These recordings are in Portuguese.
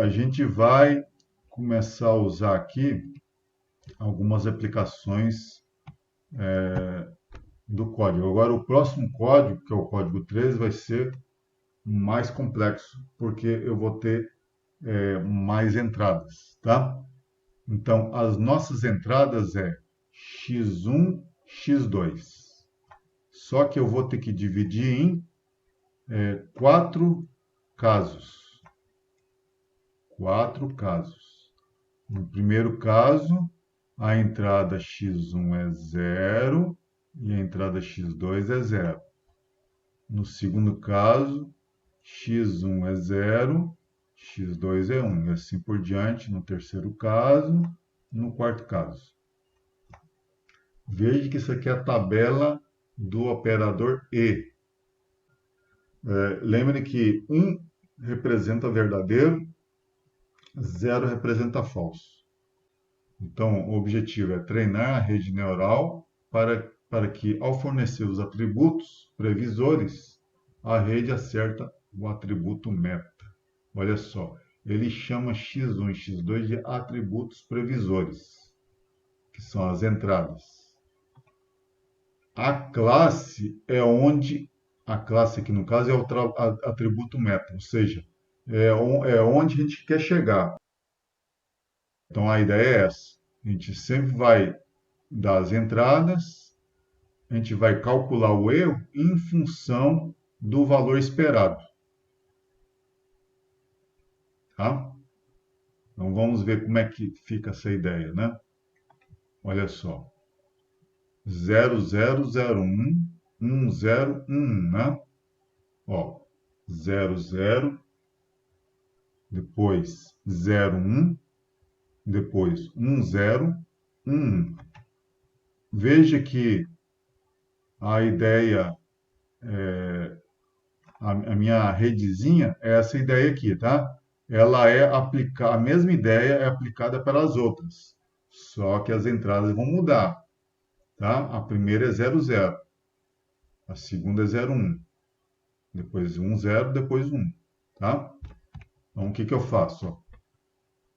a gente vai começar a usar aqui algumas aplicações do código. Agora, o próximo código, que é o código 13, vai ser mais complexo, porque eu vou ter mais entradas, tá? Então, as nossas entradas é x1, x2. Só que eu vou ter que dividir em 4 casos. 4 casos. No primeiro caso, a entrada x1 é 0 e a entrada x2 é 0. No segundo caso, x1 é 0, x2 é 1, e assim por diante no terceiro caso, no quarto caso. Veja que isso aqui é a tabela do operador E. Lembre que 1 representa verdadeiro, 0 representa falso. Então, o objetivo é treinar a rede neural para que, ao fornecer os atributos previsores, a rede acerta o atributo meta. Olha só, ele chama x1 e x2 de atributos previsores, que são as entradas. A classe é onde, a classe aqui no caso é o atributo meta, ou seja, é onde a gente quer chegar. Então a ideia é essa, a gente sempre vai dar as entradas, a gente vai calcular o erro em função do valor esperado. Tá? Então vamos ver como é que fica essa ideia, né? Olha só. 0001 1011, né? Ó, 00, depois 01, depois 1011. Veja que a ideia, a minha redezinha é essa ideia aqui, tá? Ela é a mesma ideia é aplicada para as outras, só que as entradas vão mudar, tá? A primeira é 00, a segunda é 01, depois 10, depois 1, tá? Então, o que que eu faço? Ó?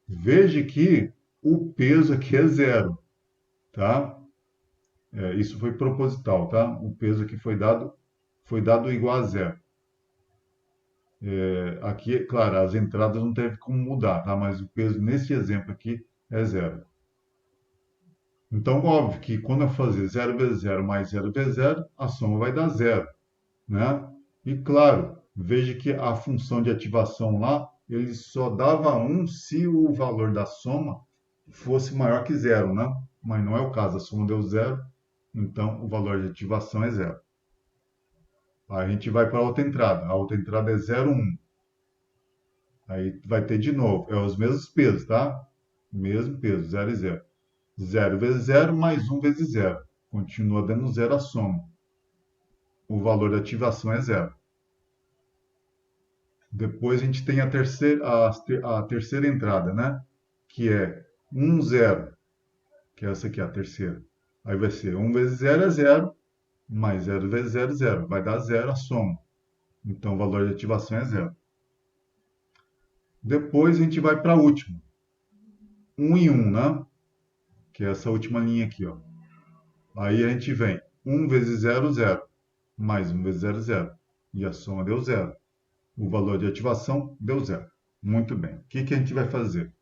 Veja que o peso aqui é 0, tá? Isso foi proposital, tá? O peso aqui foi dado igual a 0. Aqui, claro, as entradas não teve como mudar, tá? Mas o peso nesse exemplo aqui é 0. Então, óbvio que quando eu fazer 0 vezes 0 mais 0 vezes 0, a soma vai dar 0, né? E claro, veja que a função de ativação lá, ele só dava 1 se o valor da soma fosse maior que 0, né? Mas não é o caso, a soma deu 0, então o valor de ativação é 0. Aí a gente vai para a outra entrada. A outra entrada é 0, 1. Aí vai ter de novo, é os mesmos pesos, tá? Mesmo peso, 0 e 0. 0 vezes 0 mais 1 vezes 0. Continua dando 0 a soma. O valor de ativação é 0. Depois a gente tem a terceira entrada, né? Que é 1, 0. Que é essa aqui, a terceira. Aí vai ser 1 vezes 0 é 0, mais 0 vezes 0 é 0. Vai dar 0 a soma. Então o valor de ativação é 0. Depois a gente vai para a última. 1 e 1, né? Que é essa última linha aqui, ó. Aí a gente vem 1 vezes 0, 0. Mais 1 vezes 0, 0. E a soma deu 0. O valor de ativação deu 0. Muito bem. O que a gente vai fazer?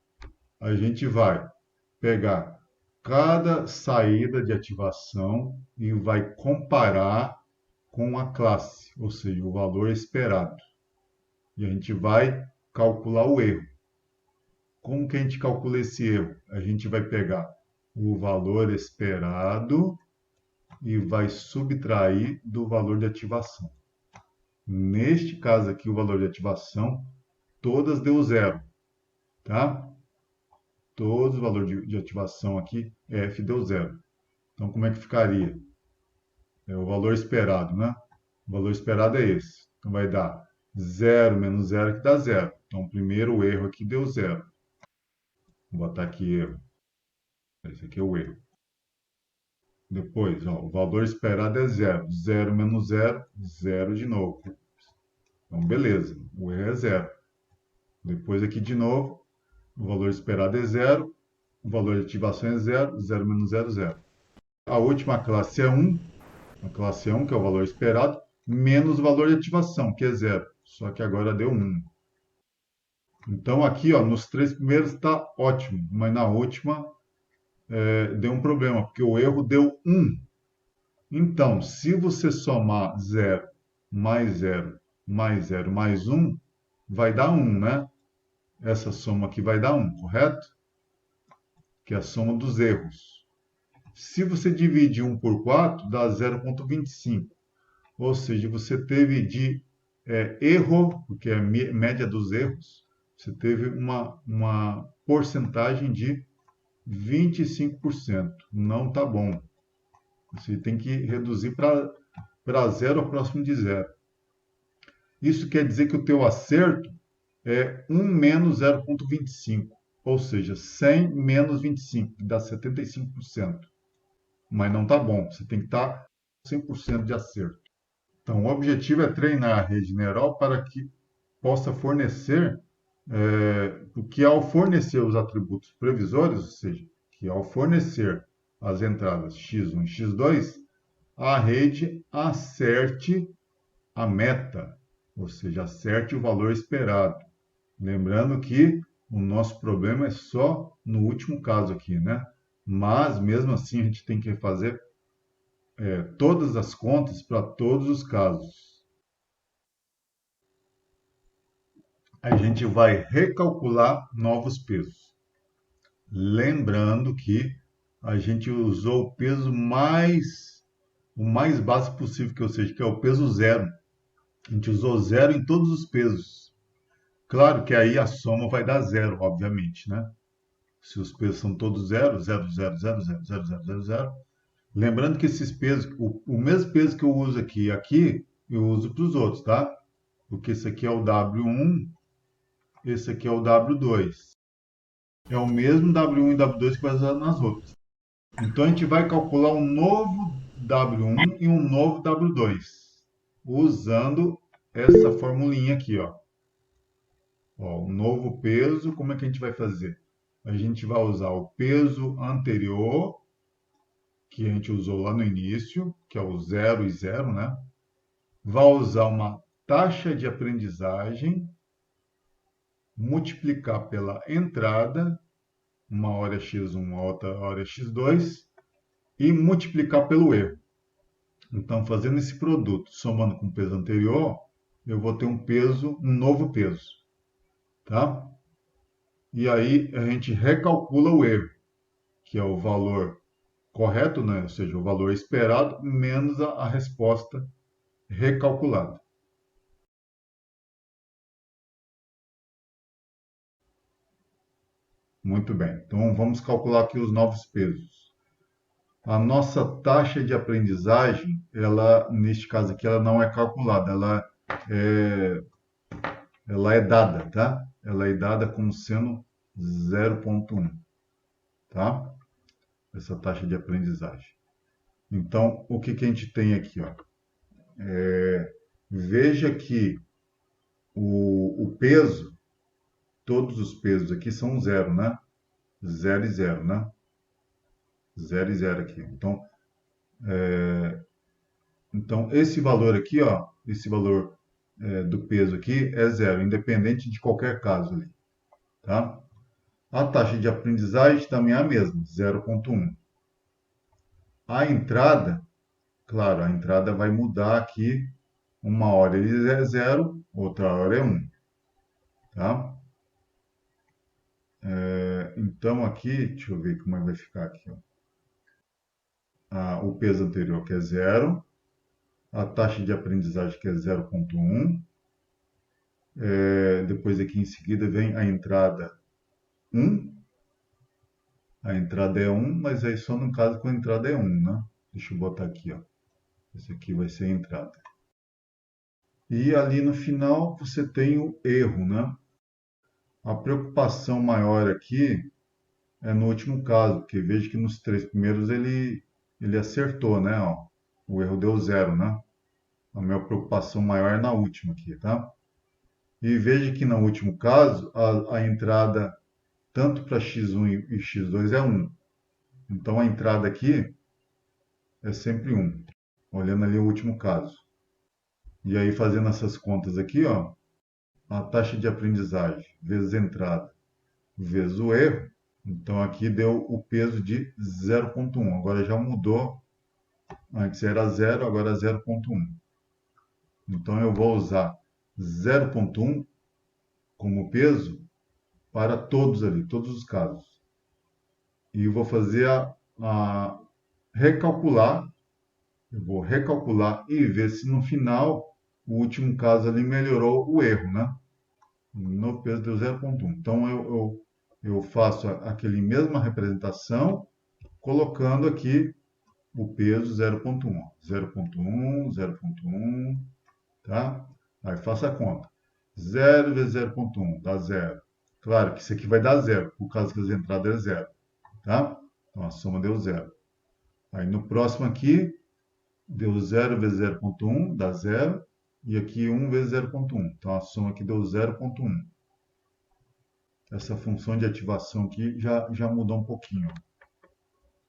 A gente vai pegar cada saída de ativação e vai comparar com a classe, ou seja, o valor esperado. E a gente vai calcular o erro. Como que a gente calcula esse erro? A gente vai pegar o valor esperado e vai subtrair do valor de ativação. Neste caso aqui, o valor de ativação, todas deu 0, tá? Todos os valores de ativação aqui, F deu 0. Então, como é que ficaria? É o valor esperado, né? O valor esperado é esse. Então, vai dar 0 menos 0, que dá 0. Então, primeiro o erro aqui deu 0. Vou botar aqui erro. Esse aqui é o erro. Depois, ó, o valor esperado é 0. 0 menos 0, 0 de novo. Então, beleza. O erro é 0. Depois aqui de novo, o valor esperado é zero, o valor de ativação é zero, zero menos zero, zero. A última classe é 1, a classe é 1, que é o valor esperado, menos o valor de ativação, que é zero. Só que agora deu 1. Então aqui, ó, nos três primeiros está ótimo, mas na última deu um problema, porque o erro deu 1. Então, se você somar zero mais zero mais zero mais 1, vai dar 1, né? Essa soma aqui vai dar 1, correto? Que é a soma dos erros. Se você dividir 1 por 4, dá 0,25. Ou seja, você teve de erro, porque é a média dos erros, você teve uma porcentagem de 25%. Não está bom. Você tem que reduzir para zero ou próximo de zero. Isso quer dizer que o teu acerto é 1 menos 0,25. Ou seja, 100 menos 25, que dá 75%. Mas não está bom. Você tem que estar com 100% de acerto. Então, o objetivo é treinar a rede neural para que possa fornecer, que ao fornecer os atributos previsórios, ou seja, que ao fornecer as entradas x1 e x2, a rede acerte a meta, ou seja, acerte o valor esperado. Lembrando que o nosso problema é só no último caso aqui, né? Mas, mesmo assim, a gente tem que fazer todas as contas para todos os casos. A gente vai recalcular novos pesos. Lembrando que a gente usou o peso o mais básico possível, ou seja, que é o peso zero. A gente usou zero em todos os pesos. Claro que aí a soma vai dar zero, obviamente, né? Se os pesos são todos zero, zero, zero, zero, zero, zero, zero, zero, zero. Lembrando que esses pesos, o mesmo peso que eu uso aqui eu uso para os outros, tá? Porque esse aqui é o W1, esse aqui é o W2. É o mesmo W1 e W2 que vai usar nas outras. Então a gente vai calcular um novo W1 e um novo W2, usando essa formulinha aqui, ó. Ó, o novo peso, como é que a gente vai fazer? A gente vai usar o peso anterior, que a gente usou lá no início, que é o 0 e 0, né? Vai usar uma taxa de aprendizagem, multiplicar pela entrada, uma hora é x1, uma outra hora é x2, e multiplicar pelo erro. Então, fazendo esse produto, somando com o peso anterior, eu vou ter um novo peso, tá? E aí a gente recalcula o erro, que é o valor correto, né? Ou seja, o valor esperado menos a resposta recalculada. Muito bem. Então, vamos calcular aqui os novos pesos. A nossa taxa de aprendizagem, ela, neste caso aqui, ela não é calculada, é, ela é dada, tá? Ela é dada como sendo 0,1, tá? Essa taxa de aprendizagem. Então, o que a gente tem aqui, ó? Veja que o peso, todos os pesos aqui são zero, né? Zero e zero, né? Zero e zero aqui. Então esse valor aqui, ó, esse valor do peso aqui é zero, independente de qualquer caso ali, tá? A taxa de aprendizagem também é a mesma, 0,1. A entrada, claro, a entrada vai mudar aqui, uma hora ele é zero, outra hora é 1, tá? Então aqui, deixa eu ver como é que vai ficar aqui, ó. O peso anterior que é zero, a taxa de aprendizagem que é 0,1, depois aqui em seguida vem a entrada 1, a entrada é 1, mas aí só no caso que a entrada é 1, né? Deixa eu botar aqui, ó. Esse aqui vai ser a entrada. E ali no final você tem o erro, né? A preocupação maior aqui é no último caso, porque veja que nos três primeiros ele acertou, né? Ó, o erro deu zero, né? A minha preocupação maior é na última aqui, tá? E veja que no último caso, a entrada tanto para x1 e x2 é 1. Então a entrada aqui é sempre 1, olhando ali o último caso. E aí fazendo essas contas aqui, ó, a taxa de aprendizagem vezes a entrada vezes o erro, então aqui deu o peso de 0,1. Agora já mudou, antes era 0, agora é 0,1. Então eu vou usar 0,1 como peso para todos ali, todos os casos. E vou fazer a recalcular, eu vou recalcular e ver se no final o último caso ali melhorou o erro, né? No peso deu 0,1. Então eu faço aquele mesma representação colocando aqui o peso 0,1. 0,1, 0,1, tá? Aí faço a conta. 0 vezes 0,1 dá 0. Claro que isso aqui vai dar 0, por causa que as entradas é 0, tá? Então a soma deu 0. Aí no próximo aqui, deu 0 vezes 0,1, dá 0. E aqui 1 vezes 0,1. Então a soma aqui deu 0,1. Essa função de ativação aqui já mudou um pouquinho.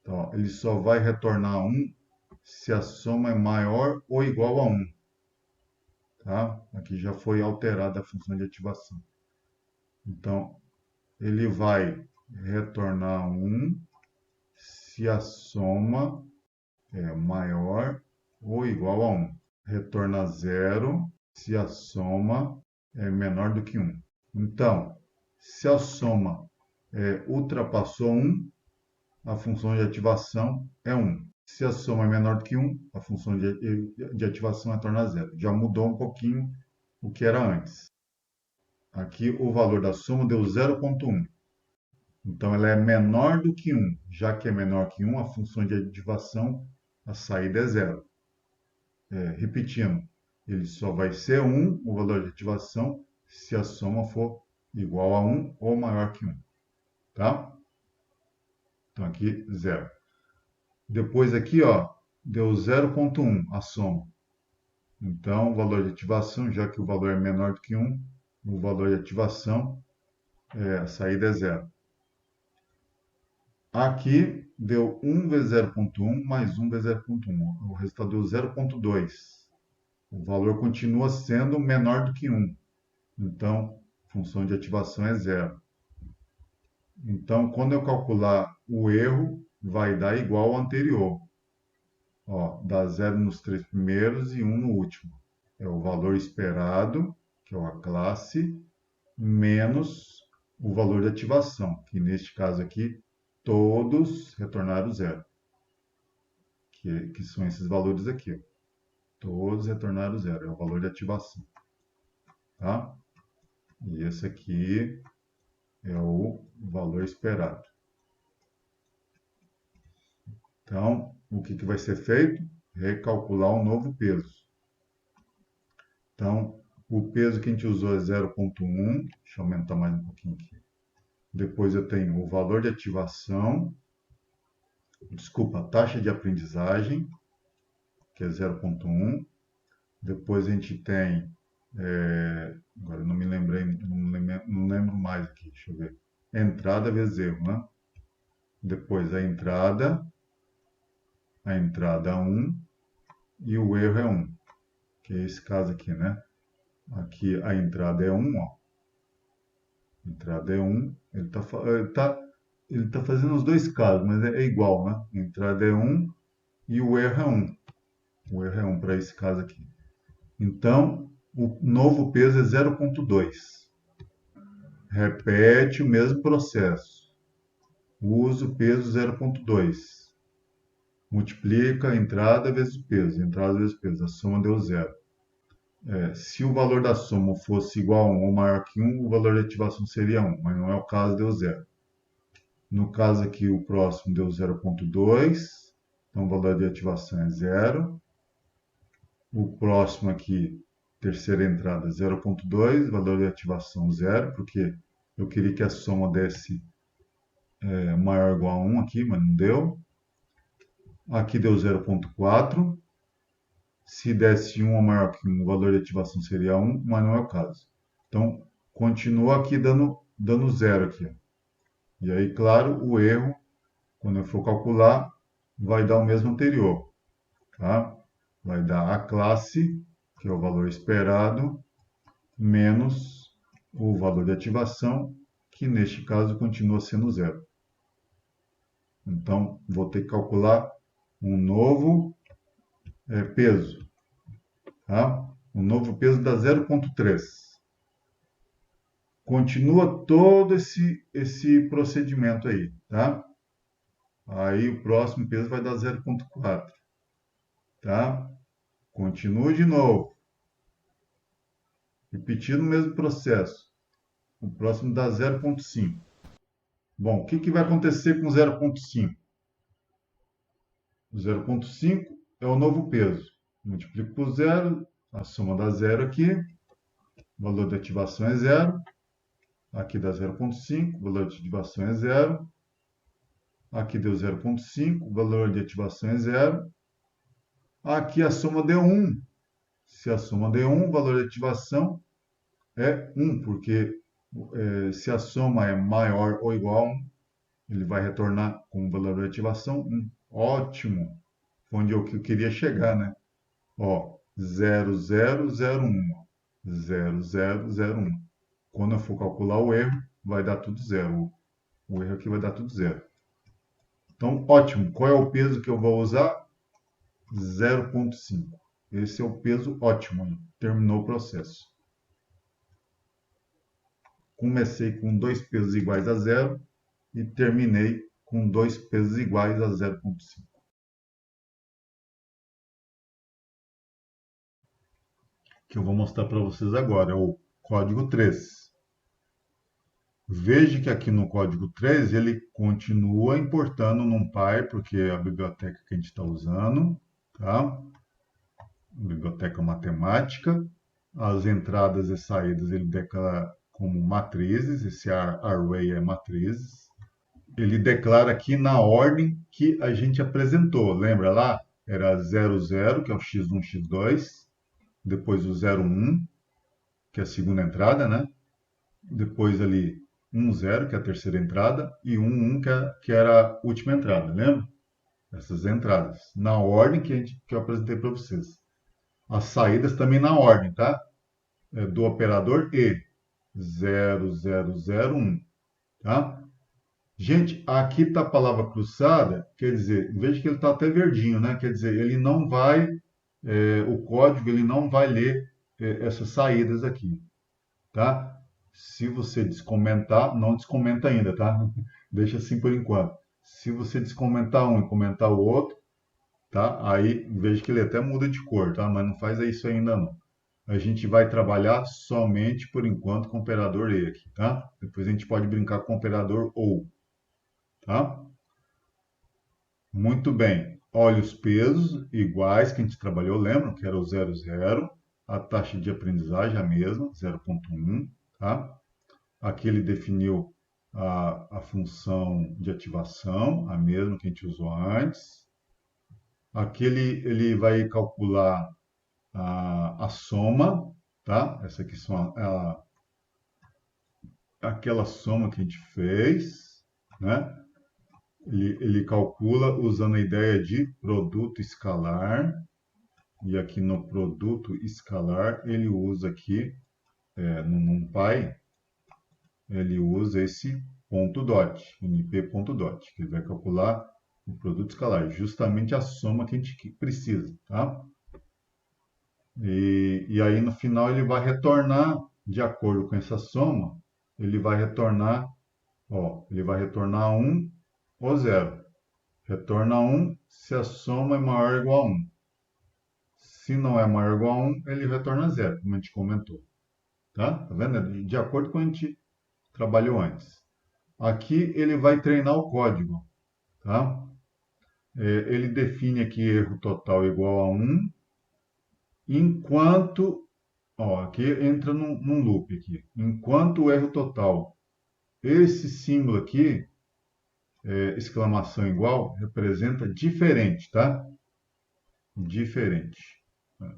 Então, ó, ele só vai retornar 1 se a soma é maior ou igual a 1. Tá? Aqui já foi alterada a função de ativação. Então, ele vai retornar 1 se a soma é maior ou igual a 1. Retorna 0 se a soma é menor do que 1. Então, se a soma ultrapassou 1, a função de ativação é 1. Se a soma é menor do que 1, a função de ativação retorna 0. Já mudou um pouquinho o que era antes. Aqui o valor da soma deu 0,1. Então ela é menor do que 1. Já que é menor que 1, a função de ativação, a saída é 0. Repetindo, ele só vai ser 1, o valor de ativação, se a soma for igual a 1 ou maior que 1. Tá? Então aqui 0. Depois aqui, ó, deu 0,1 a soma. Então, o valor de ativação, já que o valor é menor do que 1, o valor de ativação, a saída é 0. Aqui deu 1 vezes 0,1 mais 1 vezes 0,1. O resultado deu 0,2. O valor continua sendo menor do que 1. Então, a função de ativação é 0. Então, quando eu calcular o erro, vai dar igual ao anterior. Ó, dá 0 nos 3 primeiros e 1 no último. É o valor esperado, que é a classe, menos o valor de ativação, que neste caso aqui, todos retornaram 0. Que são esses valores aqui. Ó. Todos retornaram 0, é o valor de ativação. Tá? E esse aqui é o valor esperado. Então, o que vai ser feito? Recalcular um novo peso. Então, o peso que a gente usou é 0,1. Deixa eu aumentar mais um pouquinho aqui. Depois eu tenho o valor de ativação. Desculpa, a taxa de aprendizagem, que é 0,1. Depois a gente tem... agora eu não me lembrei, não lembro mais aqui. Deixa eu ver. Entrada vezes erro, né? Depois a entrada 1 e o erro é 1, que é esse caso aqui, né? Aqui a entrada é 1, ó. Entrada é 1, ele tá fazendo os dois casos, mas é igual, né? A entrada é 1 e o erro é 1. O erro é 1 para esse caso aqui. Então, o novo peso é 0,2. Repete o mesmo processo. Usa o peso 0,2. Multiplica a entrada vezes o peso. Entrada vezes o peso. A soma deu 0. Se o valor da soma fosse igual a 1 ou maior que 1, o valor de ativação seria 1, mas não é o caso, deu 0. No caso aqui, o próximo deu 0,2, então o valor de ativação é 0. O próximo aqui, terceira entrada, 0,2, valor de ativação 0, porque eu queria que a soma desse maior ou igual a 1 aqui, mas não deu. Aqui deu 0,4. Se desse 1 ou maior que 1, o valor de ativação seria 1, mas não é o caso. Então, continua aqui dando zero aqui. Ó. E aí, claro, o erro, quando eu for calcular, vai dar o mesmo anterior. Tá? Vai dar a classe, que é o valor esperado, menos o valor de ativação, que neste caso continua sendo zero. Então, vou ter que calcular um novo peso. Tá? Um novo peso dá 0,3. Continua todo esse procedimento aí. Tá? Aí o próximo peso vai dar 0,4. Tá? Continua de novo. Repetindo o mesmo processo. O próximo dá 0,5. Bom, o que vai acontecer com 0,5? O 0,5 é o novo peso. Multiplico por zero, a soma dá zero aqui, o valor de ativação é zero. Aqui dá 0,5, o valor de ativação é zero. Aqui deu 0,5, o valor de ativação é zero. Aqui a soma deu 1. Se a soma deu 1, o valor de ativação é 1, porque se a soma é maior ou igual a 1, ele vai retornar com o valor de ativação 1. Ótimo! Onde eu queria chegar, né? Ó, 0001. 0001. Quando eu for calcular o erro, vai dar tudo zero. O erro aqui vai dar tudo zero. Então, ótimo. Qual é o peso que eu vou usar? 0,5. Esse é o peso ótimo. Terminou o processo. Comecei com dois pesos iguais a zero e terminei com dois pesos iguais a 0,5. Que eu vou mostrar para vocês agora, é o código 3. Veja que aqui no código 3 ele continua importando NumPy, porque é a biblioteca que a gente está usando, tá? Biblioteca matemática. As entradas e saídas ele declara como matrizes, esse array é matrizes. Ele declara aqui na ordem que a gente apresentou, lembra lá? Era 00, que é o x1, x2, depois o 01, que é a segunda entrada, né? Depois ali 10, que é a terceira entrada, e 11, que era a última entrada, lembra? Essas entradas, na ordem que eu apresentei para vocês. As saídas também na ordem, tá? Do operador E, 0001, tá? Gente, aqui está a palavra cruzada, quer dizer, veja que ele está até verdinho, né? Quer dizer, ele não vai, o código ele não vai ler essas saídas aqui, tá? Se você descomentar, não descomenta ainda, tá? Deixa assim por enquanto. Se você descomentar um e comentar o outro, tá? Aí veja que ele até muda de cor, tá? Mas não faz isso ainda não. A gente vai trabalhar somente por enquanto com o operador E aqui, tá? Depois a gente pode brincar com o operador OU, tá? Muito bem. Olha os pesos iguais que a gente trabalhou, lembram que era o 00, a taxa de aprendizagem a mesma, 0,1, tá? Aqui ele definiu a função de ativação, a mesma que a gente usou antes. Aqui ele vai calcular a soma, tá? Essa aqui são aquela soma que a gente fez, né? Ele calcula usando a ideia de produto escalar, e aqui no produto escalar ele usa aqui, no NumPy, ele usa esse ponto dot, np.dot, que ele vai calcular o produto escalar, justamente a soma que a gente precisa, tá? E aí no final ele vai retornar, de acordo com essa soma, ele vai retornar, ele vai retornar 1 ou 0. Retorna 1 se a soma é maior ou igual a 1. Se não é maior ou igual a 1, ele retorna 0, como a gente comentou. Tá? Tá vendo? De acordo com a gente trabalhou antes. Aqui ele vai treinar o código. Tá? Ele define aqui erro total igual a 1, enquanto, aqui entra num loop aqui. Enquanto o erro total, esse símbolo aqui, exclamação igual, representa diferente, tá? Diferente. Vou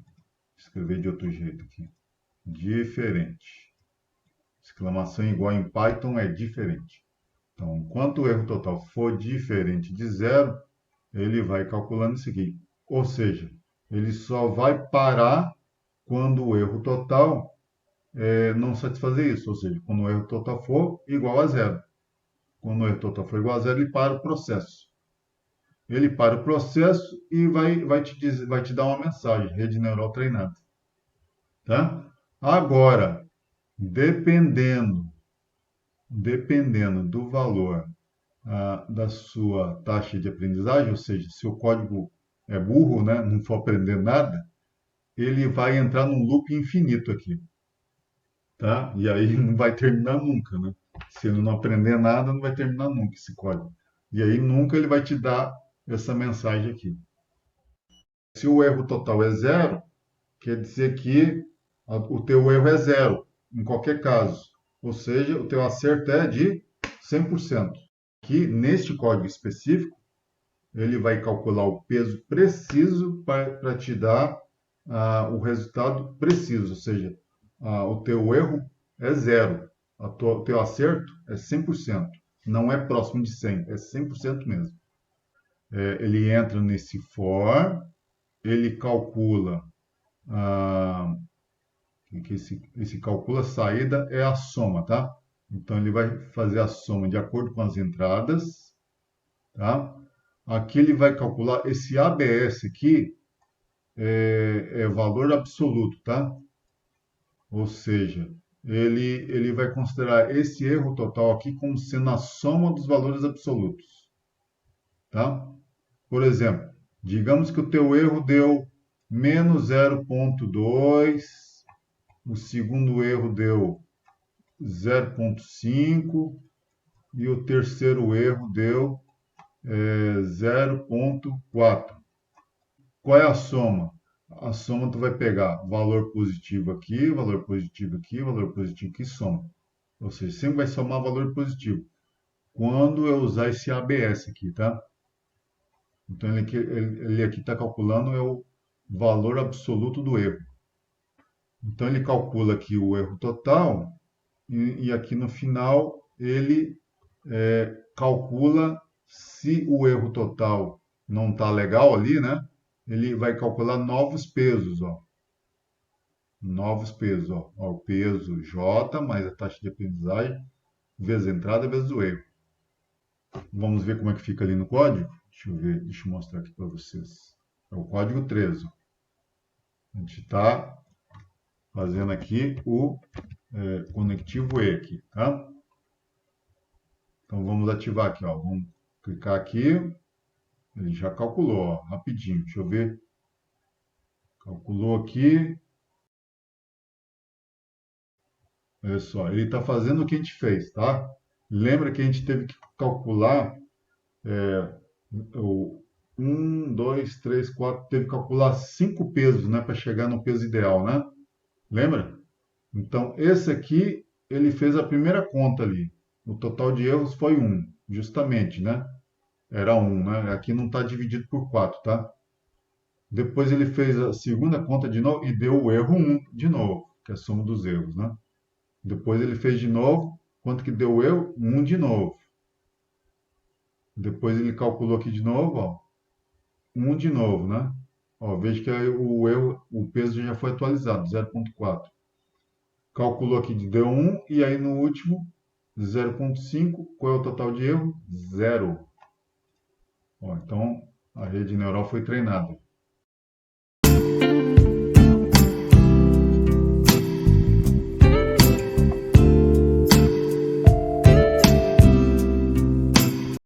escrever de outro jeito aqui. Diferente. Exclamação igual em Python é diferente. Então, enquanto o erro total for diferente de zero, ele vai calculando isso aqui. Ou seja, ele só vai parar quando o erro total não satisfazer isso. Ou seja, quando o erro total for igual a zero. Quando o erro total for igual a zero, ele para o processo. Ele para o processo e vai te dar uma mensagem, rede neural treinada. Tá? Agora, dependendo do valor da sua taxa de aprendizagem, ou seja, se o código é burro, né, não for aprender nada, ele vai entrar num loop infinito aqui. Tá? E aí não vai terminar nunca, né? Se ele não aprender nada, não vai terminar nunca esse código. E aí nunca ele vai te dar essa mensagem aqui. Se o erro total é zero, quer dizer que o teu erro é zero, em qualquer caso. Ou seja, o teu acerto é de 100%. Aqui, neste código específico, ele vai calcular o peso preciso para te dar o resultado preciso. Ou seja, o teu erro é zero. O teu acerto é 100%. Não é próximo de 100, é 100% mesmo. Ele entra nesse for, ele calcula esse calcula saída é a soma, tá? Então ele vai fazer a soma de acordo com as entradas, tá? Aqui ele vai calcular esse ABS aqui é valor absoluto, tá? Ou seja, ele vai considerar esse erro total aqui como sendo a soma dos valores absolutos, tá? Por exemplo, digamos que o teu erro deu menos 0,2, o segundo erro deu 0,5 e o terceiro erro deu 0,4. Qual é a soma? A soma tu vai pegar valor positivo aqui, valor positivo aqui, valor positivo aqui, soma. Ou seja, sempre vai somar valor positivo. Quando eu usar esse ABS aqui, tá? Então ele aqui está calculando o valor absoluto do erro. Então ele calcula aqui o erro total e aqui no final ele calcula se o erro total não está legal ali, né? Ele vai calcular novos pesos, ó. Novos pesos, ó. O peso J mais a taxa de aprendizagem vezes a entrada vezes o erro. Vamos ver como é que fica ali no código? Deixa eu ver, deixa eu mostrar aqui para vocês. É o código 13. Ó. A gente está fazendo aqui o conectivo E aqui, tá? Então vamos ativar aqui, ó. Vamos clicar aqui. Ele já calculou, ó, rapidinho. Deixa eu ver. Calculou aqui. Olha só, ele está fazendo o que a gente fez, tá? Lembra que a gente teve que calcular o 1, 2, 3, 4, teve que calcular 5 pesos, né, para chegar no peso ideal, né? Lembra? Então, esse aqui, ele fez a primeira conta ali. O total de erros foi 1, justamente, né? Era 1, né? Aqui não está dividido por 4, tá? Depois ele fez a segunda conta de novo e deu o erro 1 de novo, que é a soma dos erros, né? Depois ele fez de novo, quanto que deu o erro? 1 de novo. Depois ele calculou aqui de novo, ó, 1 de novo, né? Ó, veja que aí o erro, o peso já foi atualizado, 0,4. Calculou aqui de deu 1 e aí no último 0,5. Qual é o total de erro? 0. Ó, então a rede neural foi treinada.